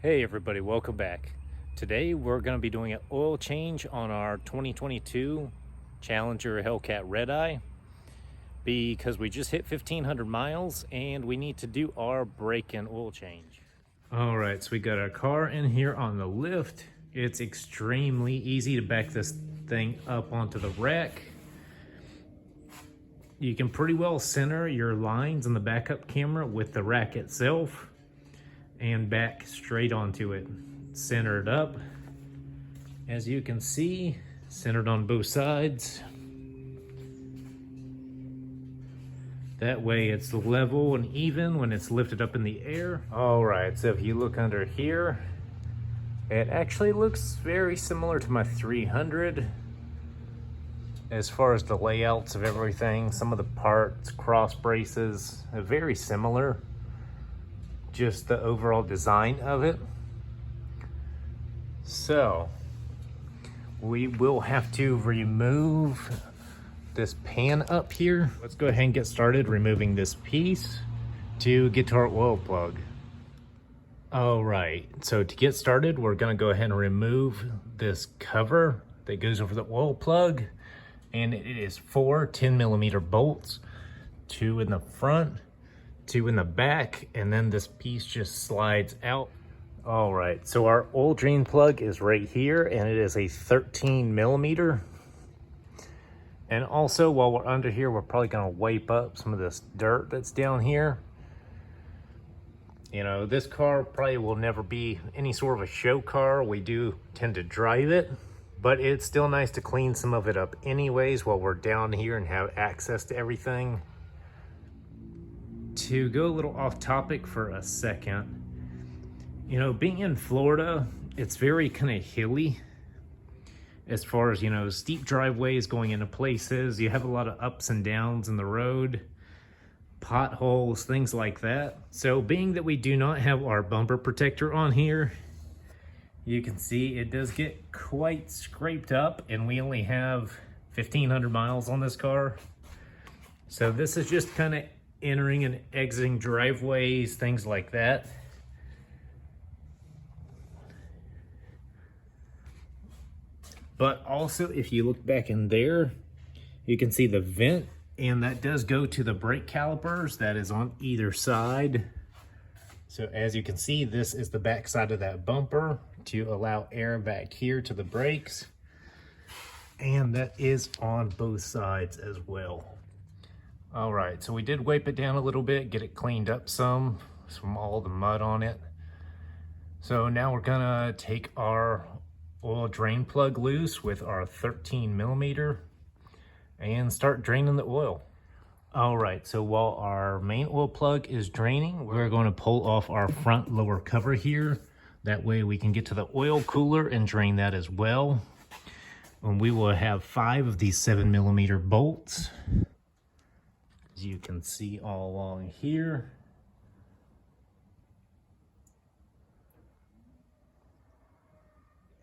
Hey everybody, welcome back. Today we're going to be doing an oil change on our 2022 Challenger Hellcat Redeye because we just hit 1,500 miles and we need to do our brake and oil change. All right, so we got our car in here on the lift. It's extremely easy to back this thing up onto the rack. You can pretty well center your lines on the backup camera with the rack itself and back straight onto it. Center it up. As you can see, centered on both sides. That way it's level and even when it's lifted up in the air. All right, so if you look under here, it actually looks very similar to my 300 as far as the layouts of everything. Some of the parts, cross braces, are very similar. Just the overall design of it. So we will have to remove this pan up here. Let's go ahead and get started removing this piece to get to our oil plug. All right, so to get started, we're gonna go ahead and remove this cover that goes over the oil plug. And it is 4 10mm bolts, 2 in the front, 2 in the back, and then this piece just slides out. All right, so our oil drain plug is right here and it is a 13mm. And also while we're under here, we're probably gonna wipe up some of this dirt that's down here. You know, this car probably will never be any sort of a show car. We do tend to drive it, but it's still nice to clean some of it up anyways while we're down here and have access to everything. To go a little off topic for a second, you know, being in Florida, it's very kind of hilly as far as, you know, steep driveways going into places. You have a lot of ups and downs in the road, potholes, things like that. So being that we do not have our bumper protector on here, you can see it does get quite scraped up and we only have 1,500 miles on this car. So this is just kind of entering and exiting driveways, things like that. But also, if you look back in there, you can see the vent, and that does go to the brake calipers that is on either side. So as you can see, this is the back side of that bumper to allow air back here to the brakes. And that is on both sides as well. All right, so we did wipe it down a little bit, get it cleaned up some from all the mud on it. So now we're gonna take our oil drain plug loose with our 13mm and start draining the oil. All right, so while our main oil plug is draining, we're going to pull off our front lower cover here. That way we can get to the oil cooler and drain that as well. And we will have 5 of these 7mm bolts. As you can see all along here.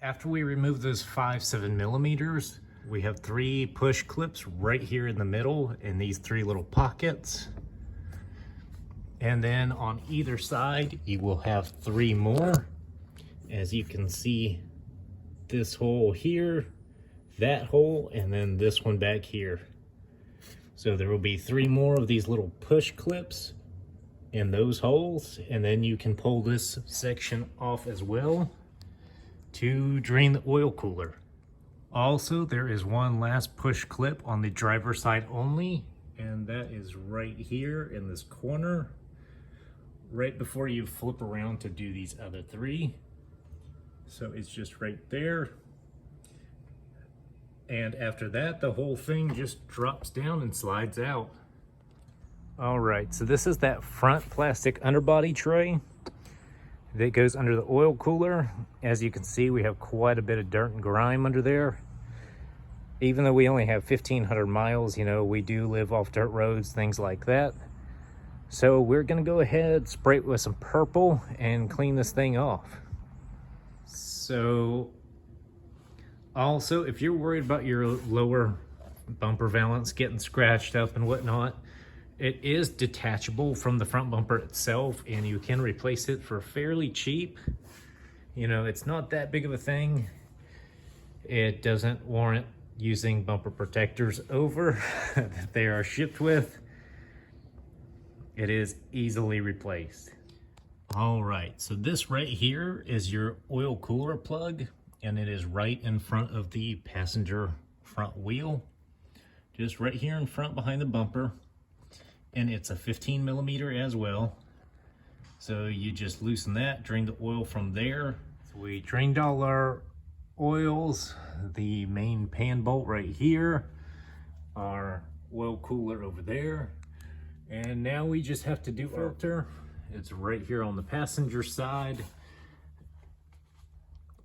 After we remove those 5 7mm, we have 3 push clips right here in the middle in these 3 little pockets. And then on either side, you will have 3 more. As you can see, this hole here, that hole, and then this one back here. So there will be 3 more of these little push clips in those holes, and then you can pull this section off as well to drain the oil cooler. Also, there is one last push clip on the driver's side only, and that is right here in this corner, right before you flip around to do these other 3. So it's just right there. And after that, the whole thing just drops down and slides out. All right, so this is that front plastic underbody tray that goes under the oil cooler. As you can see, we have quite a bit of dirt and grime under there. Even though we only have 1,500 miles, you know, we do live off dirt roads, things like that. So we're gonna go ahead, spray it with some purple and clean this thing off. So also, if you're worried about your lower bumper valance getting scratched up and whatnot, It is detachable from the front bumper itself, and you can replace it for fairly cheap. You know, it's not that big of a thing. It doesn't warrant using bumper protectors over that they are shipped with. It is easily replaced. All right, so this right here is your oil cooler plug, and it is right in front of the passenger front wheel, just right here in front behind the bumper. And it's a 15 millimeter as well. So you just loosen that, drain the oil from there. So we drained all our oils, the main pan bolt right here, our oil cooler over there. And now we just have to do filter. It's right here on the passenger side.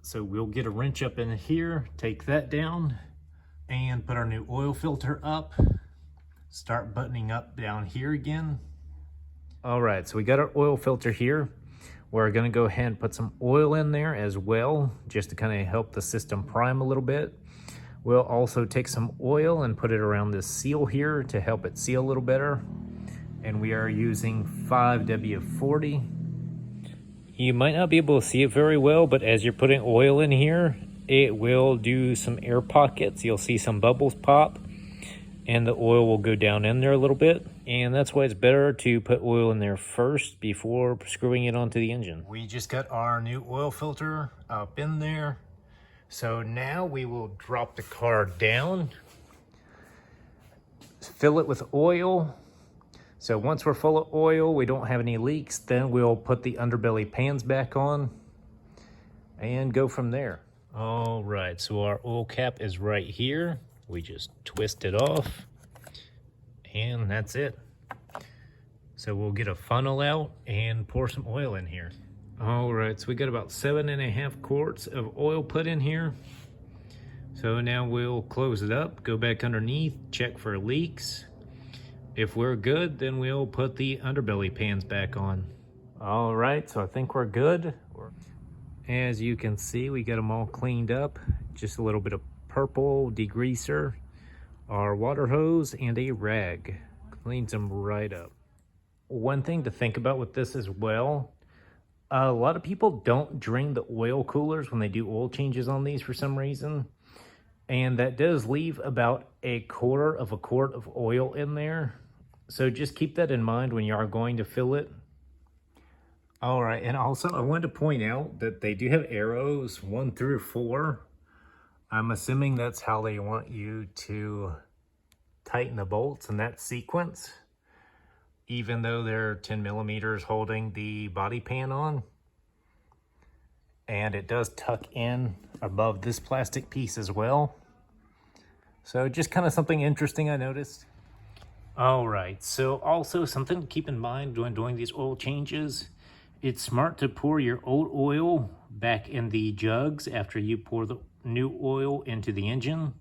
So we'll get a wrench up in here, take that down, and put our new oil filter up. Start buttoning up down here again. All right, so we got our oil filter here. We're gonna go ahead and put some oil in there as well, just to kind of help the system prime a little bit. We'll also take some oil and put it around this seal here to help it seal a little better. And we are using 5W40. You might not be able to see it very well, but as you're putting oil in here, it will do some air pockets. You'll see some bubbles pop, and the oil will go down in there a little bit. And that's why it's better to put oil in there first before screwing it onto the engine. We just got our new oil filter up in there. So now we will drop the car down, fill it with oil. So once we're full of oil, we don't have any leaks, then we'll put the underbelly pans back on and go from there. All right, so our oil cap is right here. We just twist it off and that's it. So we'll get a funnel out and pour some oil in here. All right, so we got about 7.5 quarts of oil put in here. So now we'll close it up, go back underneath, check for leaks. If we're good, then we'll put the underbelly pans back on. All right, so I think we're good. As you can see, we got them all cleaned up. Just a little bit of purple degreaser, our water hose, and a rag. Cleans them right up. One thing to think about with this as well, a lot of people don't drain the oil coolers when they do oil changes on these for some reason. And that does leave about 1/4 quart of oil in there. So just keep that in mind when you are going to fill it. All right, and also I wanted to point out that they do have arrows 1 through 4. I'm assuming that's how they want you to tighten the bolts in that sequence, even though they're 10 millimeters holding the body pan on. And it does tuck in above this plastic piece as well. So just kind of something interesting I noticed. All right, so also something to keep in mind when doing these oil changes, it's smart to pour your old oil back in the jugs after you pour the new oil into the engine.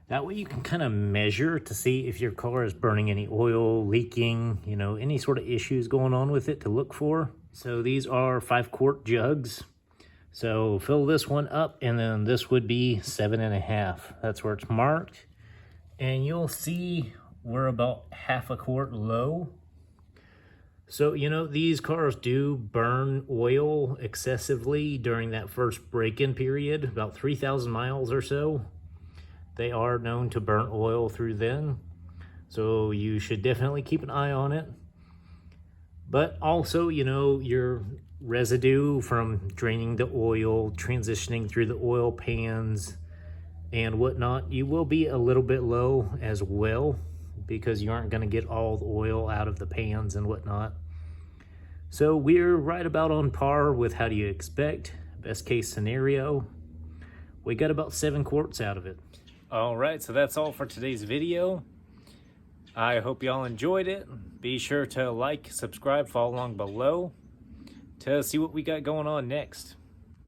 That way you can kind of measure to see if your car is burning any oil, leaking, you know, any sort of issues going on with it to look for. So these are 5-quart jugs. So fill this one up, and then this would be 7.5. That's where it's marked. And you'll see we're about 1/2 quart low. So, you know, these cars do burn oil excessively during that first break-in period, about 3,000 miles or so. They are known to burn oil through then. So you should definitely keep an eye on it. But also, you know, your residue from draining the oil, transitioning through the oil pans and whatnot, you will be a little bit low as well, because you aren't going to get all the oil out of the pans and whatnot. So we're right about on par with how do you expect. Best case scenario, we got about 7 quarts out of it. All right, so that's all for today's video. I hope y'all enjoyed it. Be sure to like, subscribe, follow along below to see what we got going on next.